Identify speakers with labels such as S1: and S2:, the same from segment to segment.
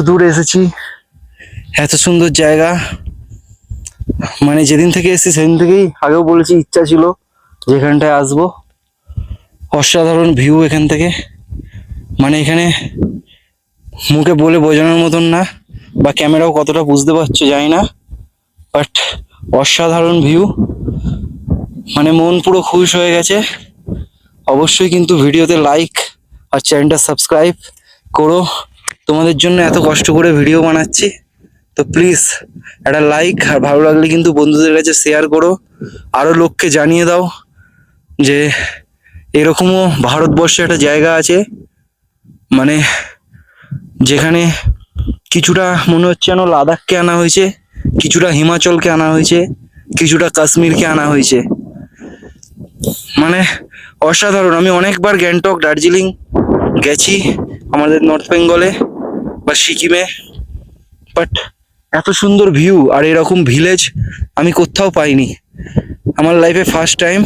S1: দূরে এসেছি, এত সুন্দর জায়গা। মানে যেদিন থেকে এসেছি সেদিন থেকেই আগেও বলেছি ইচ্ছা ছিল যেখানটায় আসবো। অসাধারণ ভিউ এখান থেকে, মানে এখানে মুখে বলে বোঝানোর মতন না, বা ক্যামেরাও কতটা বুঝতে পারছো জানি না, বাট অসাধারণ ভিউ। মানে মন পুরো খুশ হয়ে গেছে। অবশ্যই কিন্তু ভিডিওতে লাইক আর চ্যানেলটা সাবস্ক্রাইব করো। তোমাদের জন্য এত কষ্ট করে ভিডিও বানাচ্ছি, তো প্লিজ একটা লাইক, আর ভালো লাগলে কিন্তু বন্ধুদের কাছে শেয়ার করো। আরও লোককে জানিয়ে দাও যে এরকমও ভারতবর্ষে একটা জায়গা আছে, মানে যেখানে কিছুটা মনে হচ্ছে যেন লাদাখকে আনা হয়েছে, কিছুটা হিমাচলকে আনা হয়েছে, কিছুটা কাশ্মীরকে আনা হয়েছে। মানে অসাধারণ। আমি অনেকবার গ্যাংটক, দার্জিলিং গেছি আমাদের নর্থ বেঙ্গলে বা সিকিমে, বাট এত সুন্দর ভিউ আর এরকম ভিলেজ আমি কোথাও পাইনি। আমার লাইফে ফার্স্ট টাইম।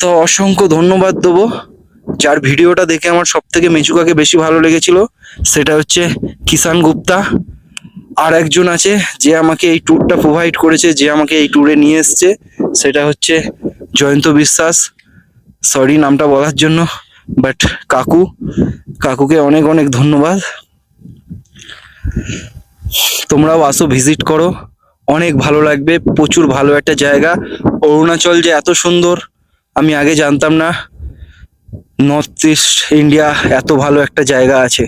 S1: তো অসংখ্য ধন্যবাদ দেবো যার ভিডিওটা দেখে আমার সব থেকে মেচুকাকে বেশি ভালো লেগেছিল, সেটা হচ্ছে কিষান গুপ্তা। আর একজন আছে যে আমাকে এই ট্যুরটা প্রোভাইড করেছে, যে আমাকে এই ট্যুরে নিয়ে এসছে, সেটা হচ্ছে জয়ন্ত বিশ্বাস। সরি নামটা বলার জন্য, বাট কাকুকে অনেক অনেক ধন্যবাদ। তোমরাও আসো, ভিজিট করো, অনেক ভালো লাগবে। প্রচুর ভালো একটা জায়গা। অরুণাচল যে এত সুন্দর আমি আগে জানতাম না। নর্থ ইস্ট ইন্ডিয়া এত ভালো একটা জায়গা আছে।